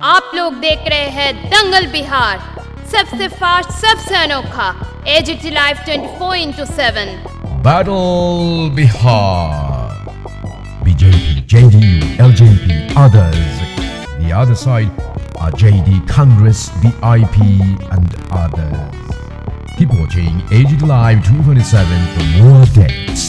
आप लोग देख रहे हैं दंगल बिहार, सबसे फास्ट सबसे अनोखा AGT live 24/7 Battle Bihar. BJP, JDU, LJP, others. The other side are JD, Congress, BIP and others. Keep watching AGT Live 24/7 for more updates.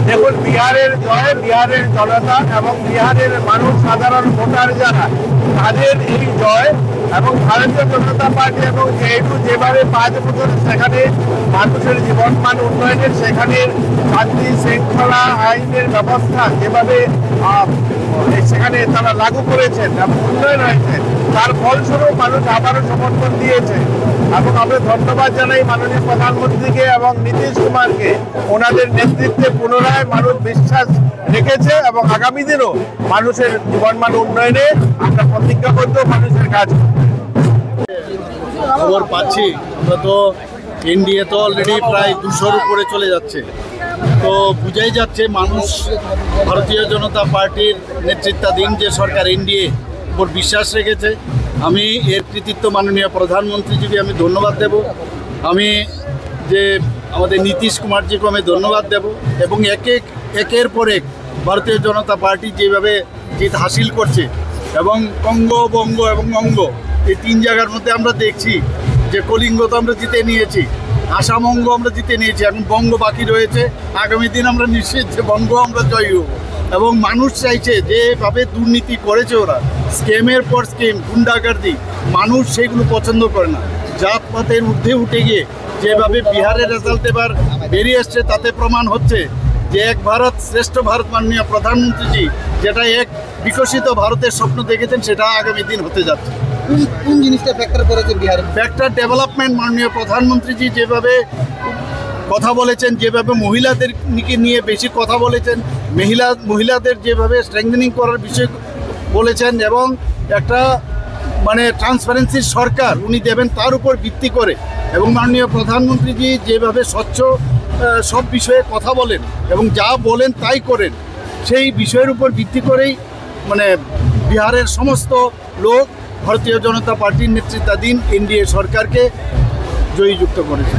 দেখুন, বিহারের জয়, বিহারের জনতা এবং বিহারের মানুষ, সাধারণ ভোটার যারা, তাদের এই জয় এবং ভারতীয় জনতা পার্টি এবং যেহেতু যেভাবে 5 বছর সেখানে মানুষের জীবনমান উন্নয়নের, সেখানে শান্তি শৃঙ্খলা আইনের ব্যবস্থা যেভাবে সেখানে তারা লাগু করেছেন এবং উন্নয়ন হয়েছে, তার ফলস্বরূপ মানুষ আবারও সমর্থন দিয়েছে। এবং আমরা ধন্যবাদ জানাই মাননীয় প্রধানমন্ত্রীকে এবং নীতিশ কুমারকে। ওনাদের নেতৃত্বে পুনরায় মানুষ বিশ্বাস রেখেছে এবং আগামী দিনও মানুষের জীবনমান উন্নয়নে আমরা প্রতিজ্ঞাবদ্ধ, মানুষের কাজ। খবর পাচ্ছি আমরা তো এনডিএ তো অলরেডি প্রায় 200-র উপরে চলে যাচ্ছে, তো বুঝাই যাচ্ছে মানুষ ভারতীয় জনতা পার্টির নেতৃত্বাধীন যে সরকার এনডিএ উপর বিশ্বাস রেখেছে। আমি এর কৃতিত্ব মাননীয় প্রধানমন্ত্রীজিকে আমি ধন্যবাদ দেব, আমি যে আমাদের নীতিশ কুমারজিকে আমি ধন্যবাদ দেব এবং একের পর এক ভারতীয় জনতা পার্টি যেভাবে জিত হাসিল করছে এবং কঙ্গ, বঙ্গ এবং অঙ্গ এই 3 জায়গার মধ্যে আমরা দেখছি যে কলিঙ্গ তো আমরা জিতে নিয়েছি, আসাম অঙ্গ আমরা জিতে নিয়েছি, এখন বঙ্গ বাকি রয়েছে। আগামী দিন আমরা নিশ্চিত যে বঙ্গ আমরা জয়ী হব এবং মানুষ চাইছে যেভাবে দুর্নীতি করেছে ওরা, স্কেমের পর স্কেম, গুন্ডাগার্দি, মানুষ সেগুলো পছন্দ করে না। জাতপাতের ঊর্ধ্বে উঠে গিয়ে যেভাবে বিহারের রেজাল্ট এবার বেরিয়ে আসছে, তাতে প্রমাণ হচ্ছে যে এক ভারত শ্রেষ্ঠ ভারত মাননীয় প্রধানমন্ত্রীজি যেটা এক বিকশিত ভারতের স্বপ্ন দেখেছেন, সেটা আগামী দিন হতে যাচ্ছে। কোন জিনিসটা ফ্যাক্টর করেছে বিহারে? Factor development. মাননীয় প্রধানমন্ত্রীজি যেভাবে কথা বলেছেন, যেভাবে মহিলাদেরকে নিয়ে বেশি কথা বলেছেন, মহিলাদের যেভাবে স্ট্রেংথেনিং করার বিষয় বলেছেন এবং একটা ট্রান্সপারেন্সির সরকার উনি দেবেন তার উপর ভিত্তি করে, এবং মাননীয় প্রধানমন্ত্রীজি যেভাবে স্বচ্ছ সব বিষয়ে কথা বলেন এবং যা বলেন তাই করেন, সেই বিষয়ের উপর ভিত্তি করেই বিহারের সমস্ত লোক ভারতীয় জনতা পার্টির নেতৃত্বাধীন এনডিএ সরকারকে জয়যুক্ত করেছে।